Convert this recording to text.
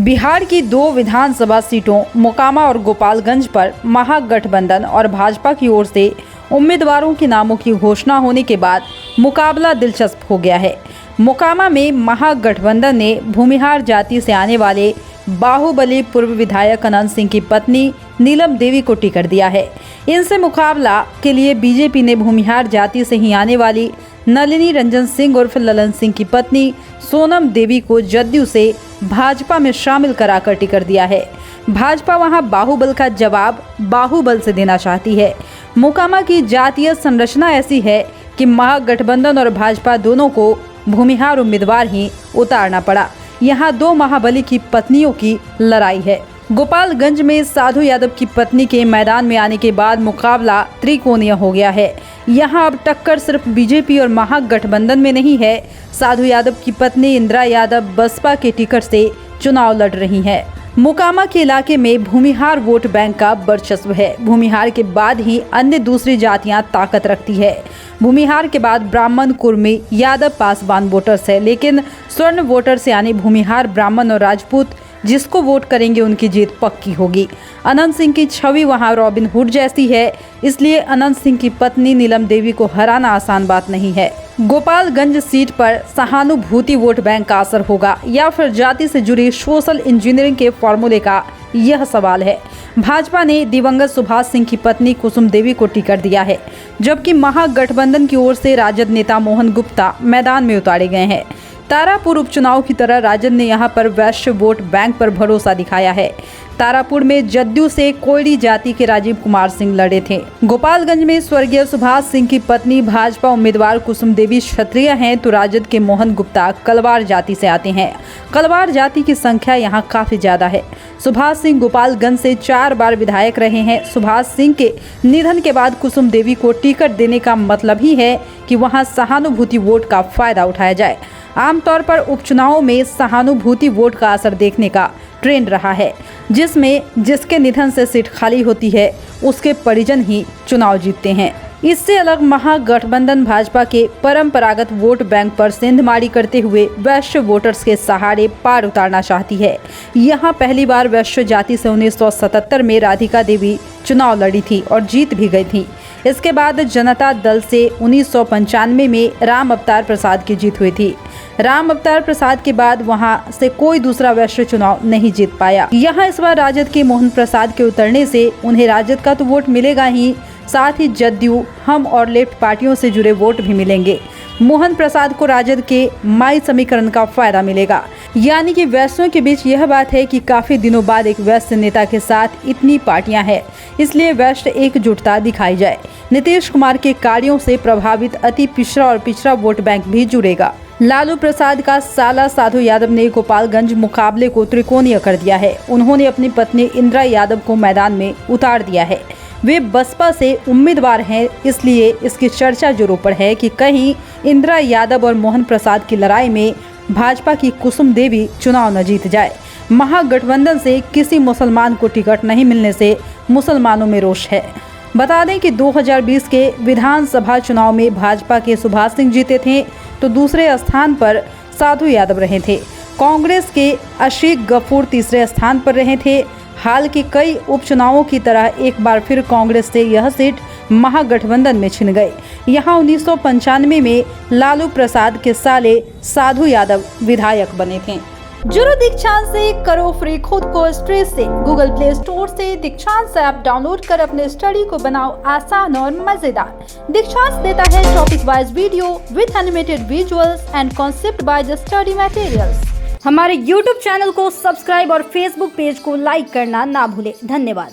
बिहार की 2 विधानसभा सीटों मोकामा और गोपालगंज पर महागठबंधन और भाजपा की ओर से उम्मीदवारों के नामों की घोषणा होने के बाद मुकाबला दिलचस्प हो गया है। मोकामा में महागठबंधन ने भूमिहार जाति से आने वाले बाहुबली पूर्व विधायक अनंत सिंह की पत्नी नीलम देवी को टिकट दिया है। इनसे मुकाबला के लिए बीजेपी ने भूमिहार जाति से ही आने वाली नलिनी रंजन सिंह उर्फ ललन सिंह की पत्नी सोनम देवी को जदयू से भाजपा में शामिल कराकर टिकट दिया है। भाजपा वहां बाहुबल का जवाब बाहुबल से देना चाहती है। मोकामा की जातीय संरचना ऐसी है कि महागठबंधन और भाजपा दोनों को भूमिहार उम्मीदवार ही उतारना पड़ा। यहाँ 2 महाबली की पत्नियों की लड़ाई है। गोपालगंज में साधु यादव की पत्नी के मैदान में आने के बाद मुकाबला त्रिकोणीय हो गया है। यहाँ अब टक्कर सिर्फ बीजेपी और महागठबंधन में नहीं है। साधु यादव की पत्नी इंदिरा यादव बसपा के टिकट से चुनाव लड़ रही हैं। मोकामा के इलाके में भूमिहार वोट बैंक का वर्चस्व है। भूमिहार के बाद ही अन्य दूसरी जातियां ताकत रखती है। भूमिहार के बाद ब्राह्मण, कुर्मी, यादव पासवान वोटर्स है, लेकिन स्वर्ण वोटर से यानी भूमिहार, ब्राह्मण और राजपूत जिसको वोट करेंगे उनकी जीत पक्की होगी। अनंत सिंह की छवि वहां रॉबिन हुड जैसी है, इसलिए अनंत सिंह की पत्नी नीलम देवी को हराना आसान बात नहीं है। गोपालगंज सीट पर सहानुभूति वोट बैंक का असर होगा या फिर जाति से जुड़ी सोशल इंजीनियरिंग के फॉर्मूले का, यह सवाल है। भाजपा ने दिवंगत सुभाष सिंह की पत्नी कुसुम देवी को टिकट दिया है, जबकि महागठबंधन की ओर से राजद नेता मोहन गुप्ता मैदान में उतारे गए हैं। तारापुर उपचुनाव की तरह राजद ने यहां पर वैश्य वोट बैंक पर भरोसा दिखाया है। तारापुर में जदयू से कोयली जाति के राजीव कुमार सिंह लड़े थे। गोपालगंज में स्वर्गीय सुभाष सिंह की पत्नी भाजपा उम्मीदवार कुसुम देवी क्षत्रिय हैं, तो राजद के मोहन गुप्ता कलवार जाति से आते हैं। कलवार जाति की संख्या यहां काफी ज्यादा है। सुभाष सिंह गोपालगंज से 4 बार विधायक रहे हैं। सुभाष सिंह के निधन के बाद कुसुम देवी को टिकट देने का मतलब ही है कि वहां सहानुभूति वोट का फायदा उठाया जाए। आमतौर पर उपचुनावों में सहानुभूति वोट का असर देखने का ट्रेंड रहा है, जिसमें जिसके निधन से सीट खाली होती है उसके परिजन ही चुनाव जीतते हैं। इससे अलग महागठबंधन भाजपा के परंपरागत वोट बैंक पर सेंधमारी करते हुए वैश्य वोटर्स के सहारे पार उतारना चाहती है। यहाँ पहली बार वैश्य जाति से 1977 में राधिका देवी चुनाव लड़ी थी और जीत भी गई थी। इसके बाद जनता दल से 1995 में राम अवतार प्रसाद की जीत हुई थी। राम अवतार प्रसाद के बाद वहां से कोई दूसरा वैश्य चुनाव नहीं जीत पाया। यहाँ इस बार राजद के मोहन प्रसाद के उतरने से उन्हें राजद का तो वोट मिलेगा ही, साथ ही जदयू, हम और लेफ्ट पार्टियों से जुड़े वोट भी मिलेंगे। मोहन प्रसाद को राजद के माई समीकरण का फायदा मिलेगा। यानी कि वैश्यों के बीच यह बात है कि काफी दिनों बाद एक वैश्य नेता के साथ इतनी पार्टियां हैं, इसलिए वैश्य एकजुटता दिखाई जाए। नीतीश कुमार के कार्यों से प्रभावित अति पिछड़ा और पिछड़ा वोट बैंक भी जुड़ेगा। लालू प्रसाद का साला साधु यादव ने गोपालगंज मुकाबले को त्रिकोणीय कर दिया है। उन्होंने अपनी पत्नी इंदिरा यादव को मैदान में उतार दिया है। वे बसपा से उम्मीदवार हैं, इसलिए इसकी चर्चा जोरों पर है कि कहीं इंदिरा यादव और मोहन प्रसाद की लड़ाई में भाजपा की कुसुम देवी चुनाव न जीत जाए। महागठबंधन से किसी मुसलमान को टिकट नहीं मिलने से मुसलमानों में रोष है। बता दें कि 2020 के विधानसभा चुनाव में भाजपा के सुभाष सिंह जीते थे, तो दूसरे स्थान पर साधु यादव रहे थे। कांग्रेस के अशीक गफूर तीसरे स्थान पर रहे थे। हाल के कई उपचुनावों की तरह एक बार फिर कांग्रेस से यह सीट महागठबंधन में छिन गई। यहाँ 1995 में लालू प्रसाद के साले साधु यादव विधायक बने थे। जुड़ो दीक्षांत से, करो फ्री खुद को स्ट्रेस से। गूगल प्ले स्टोर से दीक्षांत ऐप डाउनलोड कर अपने स्टडी को बनाओ आसान और मजेदार। दीक्षांत देता है topic wise video with animated visuals and concept by the study materials. हमारे YouTube चैनल को सब्सक्राइब और Facebook पेज को लाइक करना ना भूले। धन्यवाद।